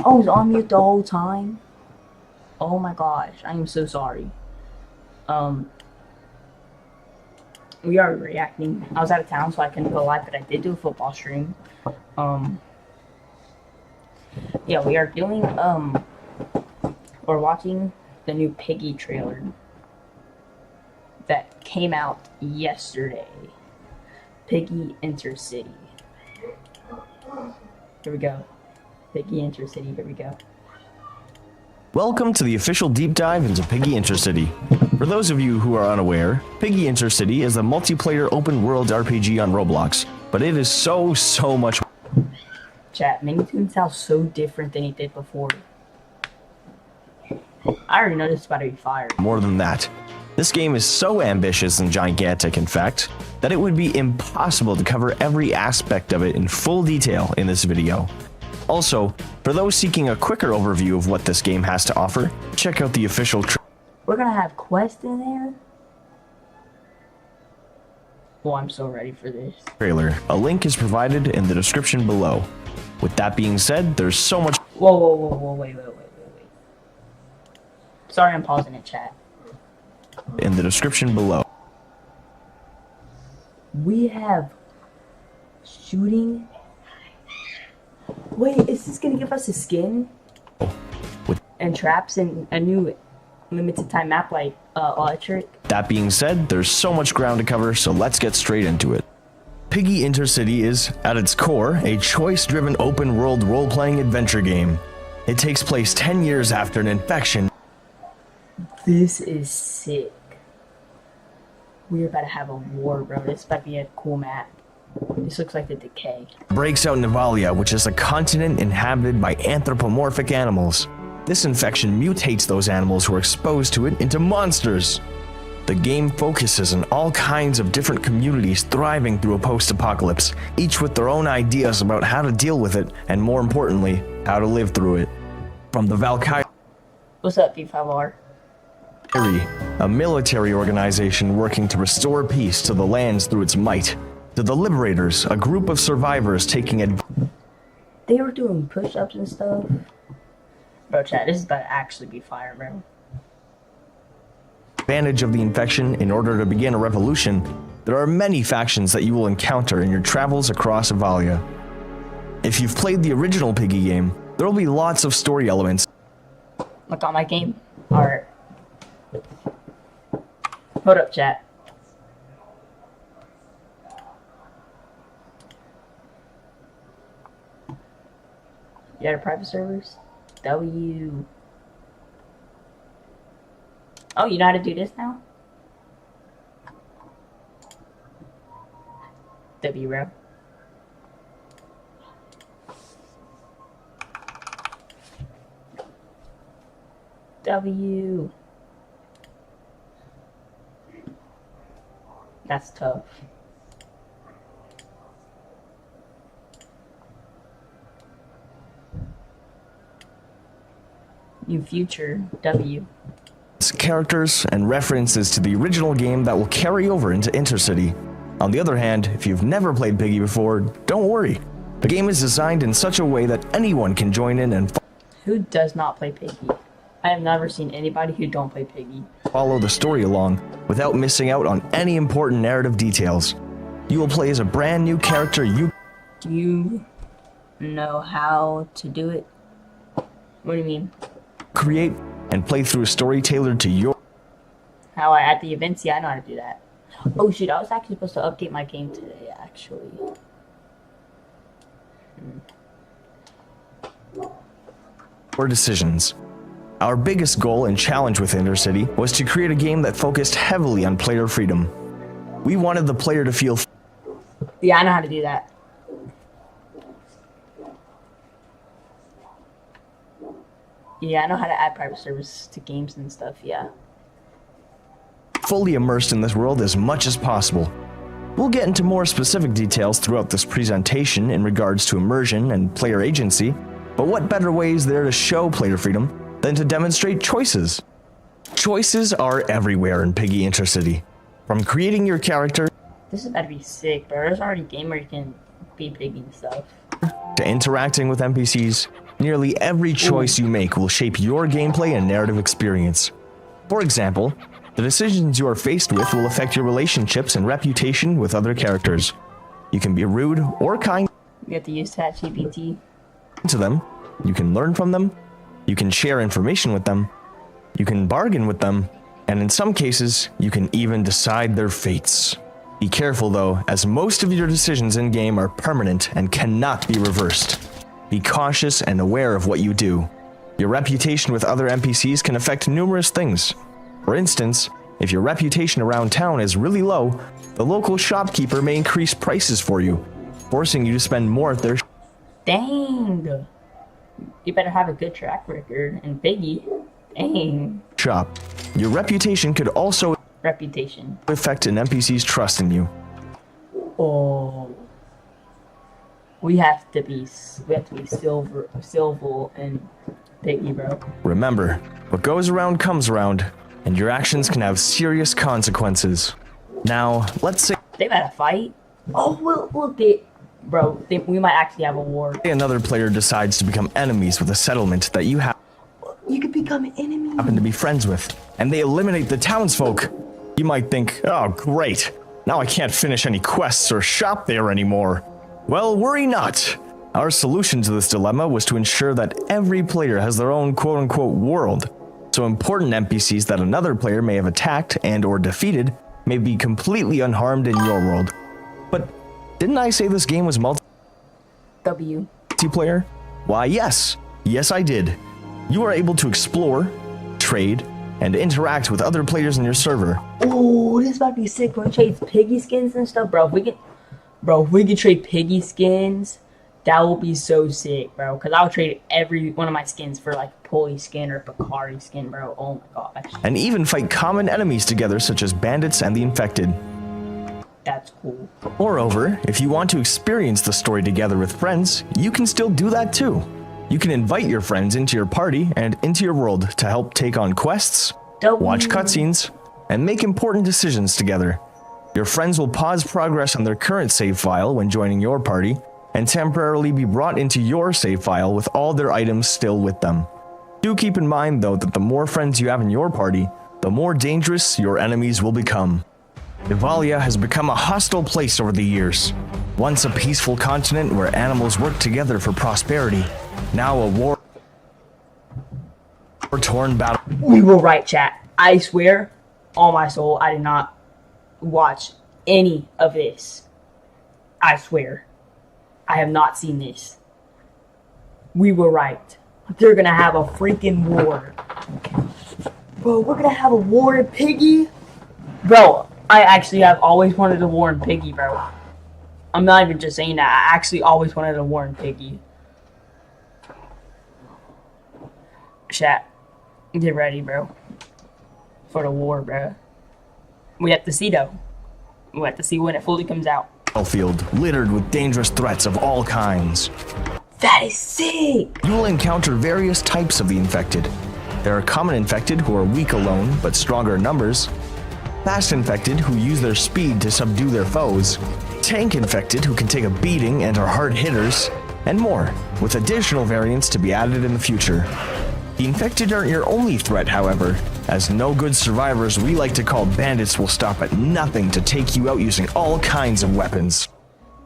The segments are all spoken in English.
I was on mute the whole time. Oh my gosh, I am so sorry. We are reacting. I was out of town, so I couldn't go live, but I did do a football stream. Yeah, we are doing, we're watching the new Piggy trailer that came out yesterday. Piggy Intercity. Here we go. Piggy Intercity, here we go. Welcome to the official deep dive into Piggy Intercity. For those of you who are unaware, Piggy Intercity is a multiplayer open world RPG on Roblox, but it is so much. Chat, Minitoon sounds so different than he did before. I already know this is about to be fire. More than that, this game is so ambitious and gigantic, in fact, that it would be impossible to cover every aspect of it in full detail in this video. Also, for those seeking a quicker overview of what this game has to offer, check out the official We're gonna have quests in there? Oh, I'm so ready for this. Trailer. A link is provided in the description below. With that being said, there's so much. Whoa, wait. Sorry, I'm pausing it, chat. In the description below. We have shooting. Wait, is this gonna give us a skin? And traps and a new limited time map like Electric? That being said, there's so much ground to cover, so let's get straight into it. Piggy Intercity is, at its core, a choice-driven open-world role-playing adventure game. It takes place 10 years after an infection. This is sick. We're about to have a war, bro. This might be a cool map. This looks like the Decay. Breaks out in Navalia, which is a continent inhabited by anthropomorphic animals. This infection mutates those animals who are exposed to it into monsters. The game focuses on all kinds of different communities thriving through a post-apocalypse, each with their own ideas about how to deal with it, and more importantly, how to live through it. From the Valkyrie, What's up, B5R? a military organization working to restore peace to the lands through its might, to the Liberators, a group of survivors taking They were doing push-ups and stuff. Bro, chat, this is about to actually be fire, bro. advantage of the infection in order to begin a revolution. There are many factions that you will encounter in your travels across Avalia. If you've played the original Piggy game, there will be lots of story elements. Look on my game. Alright. Hold up, chat. You got a private servers? W. Oh, you know how to do this now? W, bro. W. That's tough. New future, W. Characters and references to the original game that will carry over into Intercity. On the other hand, if you've never played Piggy before, don't worry. The game is designed in such a way that anyone can join in and Who does not play Piggy? I have never seen anybody who don't play Piggy. follow the story along without missing out on any important narrative details. You will play as a brand new character. Do you know how to do it? What do you mean? Create and play through a story tailored to your. How I at the events? Yeah, I know how to do that. Oh shoot, I was actually supposed to update my game today, actually. Or decisions. Our biggest goal and challenge with Intercity was to create a game that focused heavily on player freedom. We wanted the player to feel. Yeah, I know how to do that. Yeah, I know how to add private service to games and stuff, yeah. Fully immersed in this world as much as possible. We'll get into more specific details throughout this presentation in regards to immersion and player agency, but what better way is there to show player freedom than to demonstrate choices? Choices are everywhere in Piggy Intercity. From creating your character This is about to be sick, bro. There's already a game where you can be Piggy and stuff. to interacting with NPCs, Nearly every choice you make will shape your gameplay and narrative experience. For example, the decisions you are faced with will affect your relationships and reputation with other characters. You can be rude or kind You have to use ChatGPT. to them, you can learn from them, you can share information with them, you can bargain with them, and in some cases, you can even decide their fates. Be careful though, as most of your decisions in-game are permanent and cannot be reversed. Be cautious and aware of what you do. Your reputation with other NPCs can affect numerous things. For instance, if your reputation around town is really low, the local shopkeeper may increase prices for you, forcing you to spend more at their Dang. You better have a good track record. And Piggy, dang. shop. Your reputation could also Reputation. affect an NPC's trust in you. Oh. We have to be silver and Piggy, bro. Remember, what goes around comes around, and your actions can have serious consequences. Now, let's say They better fight. Oh, we might actually have a war. another player decides to become enemies with a settlement that you You could become an enemy. happen to be friends with, and they eliminate the townsfolk. You might think, oh great, now I can't finish any quests or shop there anymore. Well, worry not. Our solution to this dilemma was to ensure that every player has their own quote-unquote world, so important NPCs that another player may have attacked and or defeated may be completely unharmed in your world. But didn't I say this game was W. multiplayer? Why yes, I did. You are able to explore, trade, and interact with other players in your server. Oh, this might be sick. When we trade Piggy skins and stuff, bro. If we can trade Piggy skins, that will be so sick, bro. Because I'll trade every one of my skins for like Pulley skin or Bakari skin, bro. Oh my gosh. And even fight common enemies together such as bandits and the infected. That's cool. Moreover, if you want to experience the story together with friends, you can still do that too. You can invite your friends into your party and into your world to help take on quests, watch cutscenes, and make important decisions together. Your friends will pause progress on their current save file when joining your party, and temporarily be brought into your save file with all their items still with them. Do keep in mind though that the more friends you have in your party, the more dangerous your enemies will become. Evalia has become a hostile place over the years. Once a peaceful continent where animals work together for prosperity, now a war-torn battle. We were right, chat. I swear, on my soul, I did not watch any of this. I swear. I have not seen this. We were right. They're gonna have a freaking war. Bro, we're gonna have a war in Piggy? Bro, I actually have always wanted a war in Piggy, bro. I'm not even just saying that. I actually always wanted a war in Piggy. Chat, get ready, bro. For the war, bro. We have to see, though. We have to see when it fully comes out. Battlefield littered with dangerous threats of all kinds. That is sick! You will encounter various types of the infected. There are common infected who are weak alone but stronger in numbers, fast infected who use their speed to subdue their foes, tank infected who can take a beating and are hard hitters, and more, with additional variants to be added in the future. The infected aren't your only threat, however, as no good survivors we like to call bandits will stop at nothing to take you out using all kinds of weapons.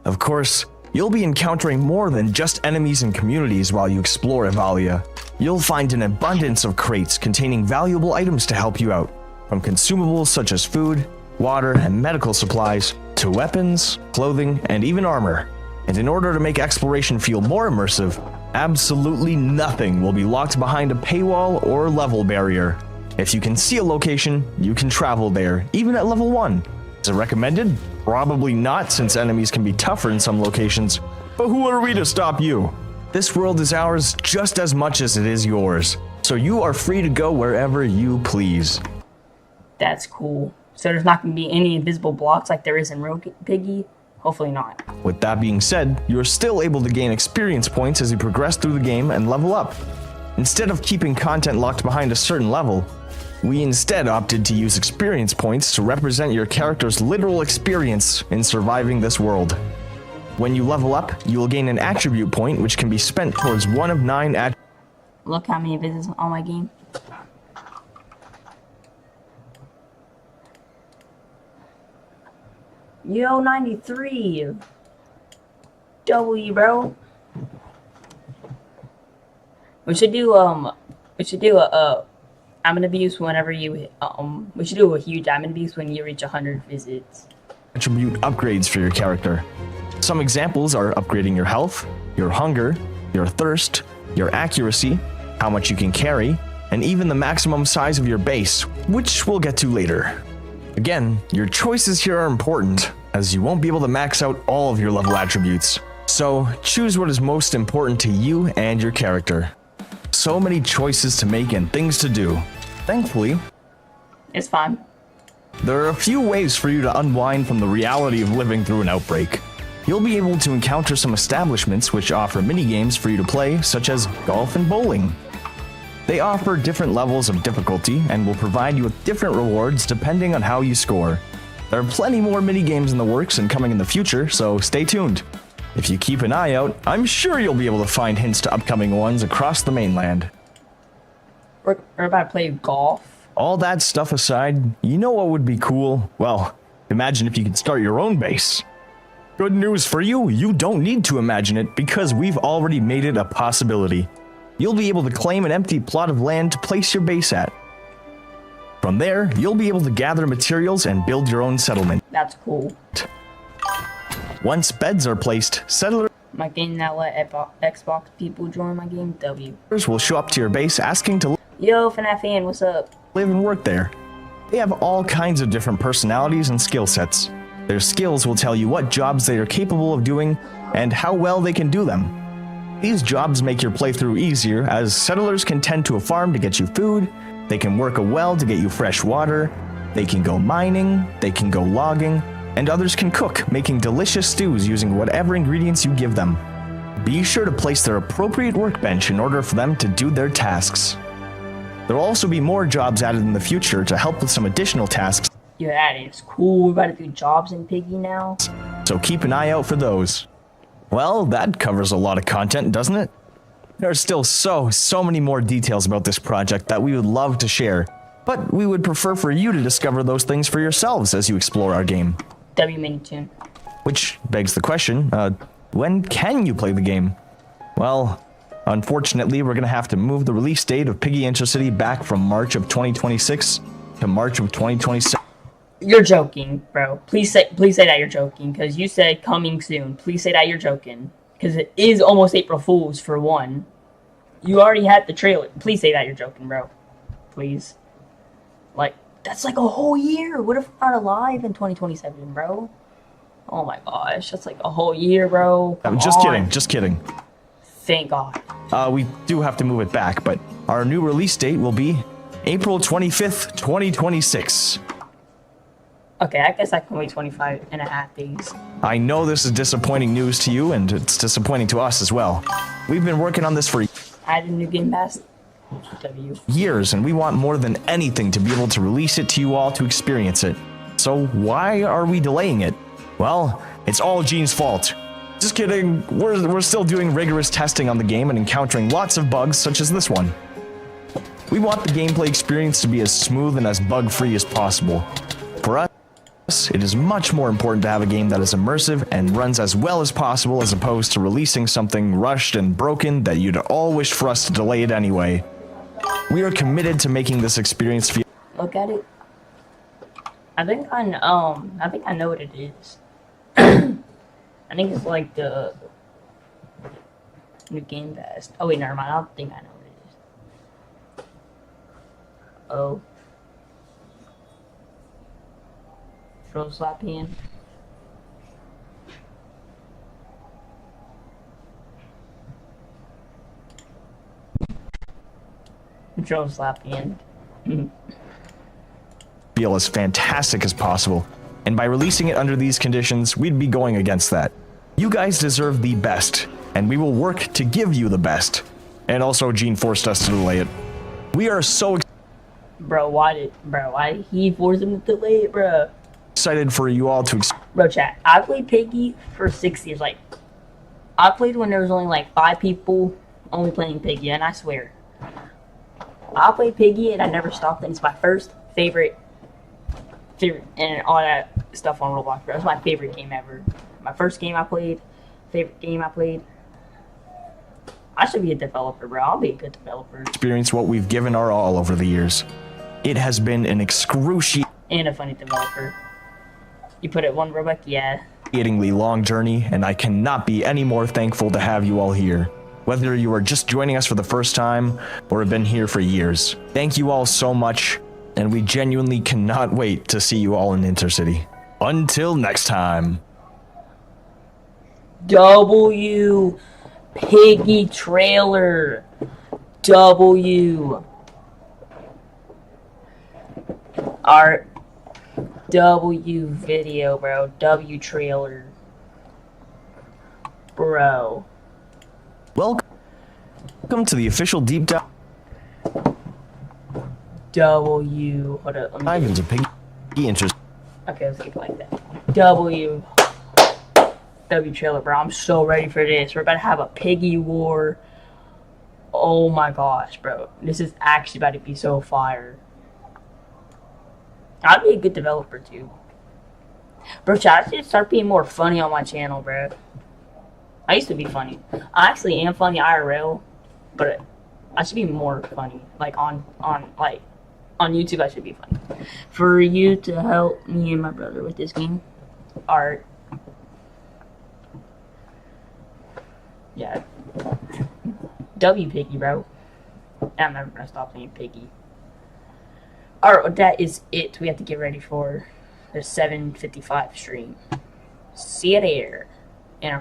Of course, you'll be encountering more than just enemies and communities while you explore Evalia. You'll find an abundance of crates containing valuable items to help you out, from consumables such as food, water, and medical supplies, to weapons, clothing, and even armor. And in order to make exploration feel more immersive, absolutely nothing will be locked behind a paywall or level barrier. If you can see a location, you can travel there, even at level 1. Is it recommended? Probably not, since enemies can be tougher in some locations. But who are we to stop you? This world is ours just as much as it is yours, so you are free to go wherever you please. That's cool. So there's not going to be any invisible blocks like there is in Rogue Piggy? Hopefully not. With that being said, you are still able to gain experience points as you progress through the game and level up. Instead of keeping content locked behind a certain level, we instead opted to use experience points to represent your character's literal experience in surviving this world. When you level up, you will gain an attribute point which can be spent towards one of 9 attributes. Look how many visits on my game. Yo, 93. W, bro. We should do a diamond abuse whenever you we should do a huge diamond abuse when you reach 100 visits. Attribute upgrades for your character. Some examples are upgrading your health, your hunger, your thirst, your accuracy, how much you can carry, and even the maximum size of your base, which we'll get to later. Again, your choices here are important, as you won't be able to max out all of your level attributes. So choose what is most important to you and your character. So many choices to make and things to do. Thankfully, It's fine. there are a few ways for you to unwind from the reality of living through an outbreak. You'll be able to encounter some establishments which offer mini-games for you to play, such as golf and bowling. They offer different levels of difficulty and will provide you with different rewards depending on how you score. There are plenty more mini-games in the works and coming in the future, so stay tuned. If you keep an eye out, I'm sure you'll be able to find hints to upcoming ones across the mainland. We're about to play golf. All that stuff aside, you know what would be cool? Well, imagine if you could start your own base. Good news for you, you don't need to imagine it because we've already made it a possibility. You'll be able to claim an empty plot of land to place your base at. From there, you'll be able to gather materials and build your own settlement. That's cool. Once beds are placed, settlers My game that let Xbox people join my game. W. will show up to your base asking to Yo, FNAF fan, what's up? live and work there. They have all kinds of different personalities and skill sets. Their skills will tell you what jobs they are capable of doing and how well they can do them. These jobs make your playthrough easier, as settlers can tend to a farm to get you food, they can work a well to get you fresh water, they can go mining, they can go logging, and others can cook, making delicious stews using whatever ingredients you give them. Be sure to place their appropriate workbench in order for them to do their tasks. There will also be more jobs added in the future to help with some additional tasks, Yo, that is cool. We're about to do jobs in Piggy now. so keep an eye out for those. Well, that covers a lot of content, doesn't it? There are still so many more details about this project that we would love to share, but we would prefer for you to discover those things for yourselves as you explore our game. W mini tune. Which begs the question, when can you play the game? Well, unfortunately, we're going to have to move the release date of Piggy Intercity back from March of 2026 to March of 2027. You're joking, bro. Please say that you're joking, because you said coming soon. Please say that you're joking, because it is almost April Fool's for one. You already had the trailer. Please say that you're joking, bro. Please. Like, that's like a whole year. What if we're not alive in 2027, bro? Oh my gosh, that's like a whole year, bro. Come Just on. kidding. Thank God. We do have to move it back, but our new release date will be April 25th, 2026. Okay, I guess I can wait 25 and a half days. I know this is disappointing news to you, and it's disappointing to us as well. We've been working on this for I had a new game pass. W. years, and we want more than anything to be able to release it to you all to experience it. So why are we delaying it? Well, it's all Gene's fault. Just kidding, we're still doing rigorous testing on the game and encountering lots of bugs such as this one. We want the gameplay experience to be as smooth and as bug-free as possible. For us, it is much more important to have a game that is immersive and runs as well as possible, as opposed to releasing something rushed and broken that you'd all wish for us to delay it anyway. We are committed to making this experience feel. Look at it. I think I know what it is. I think it's like the new game pass. Oh wait, never mind. I don't think I know what it is. Oh. Throw slap in. Throw slap in. Feel as fantastic as possible, and by releasing it under these conditions, we'd be going against that. You guys deserve the best, and we will work to give you the best. And also, Gene forced us to delay it. We are so Bro, why did he force him to delay it, bro? excited for you all to Bro, chat. I played Piggy for 6 years. Like, I played when there was only like 5 people only playing Piggy, and I swear, I played Piggy and I never stopped. And it's my first favorite, and all that stuff on Roblox. Bro, it was my favorite game ever. My first game I played, favorite game I played. I should be a developer, bro. I'll be a good developer. Experience what we've given our all over the years. It has been an excruciating And a funny developer. You put it one Robux, yeah. long journey, and I cannot be any more thankful to have you all here. Whether you are just joining us for the first time or have been here for years, thank you all so much, and we genuinely cannot wait to see you all in Intercity. Until next time. W. Piggy trailer. W. Art. W video, bro. W trailer. Bro. Welcome to the official deep dive W. Hold up. Let me into Piggy Interest. Okay, let's keep it like that. W. W trailer, bro. I'm so ready for this. We're about to have a Piggy war. Oh my gosh, bro. This is actually about to be so fire. I'd be a good developer too. Bro, I should start being more funny on my channel, bro. I used to be funny. I actually am funny IRL, but I should be more funny. Like on YouTube, I should be funny. For you to help me and my brother with this game, Art. Yeah. W Piggy, bro. I'm never gonna stop playing Piggy. Alright, that is it. We have to get ready for the 7:55 stream. See you there. And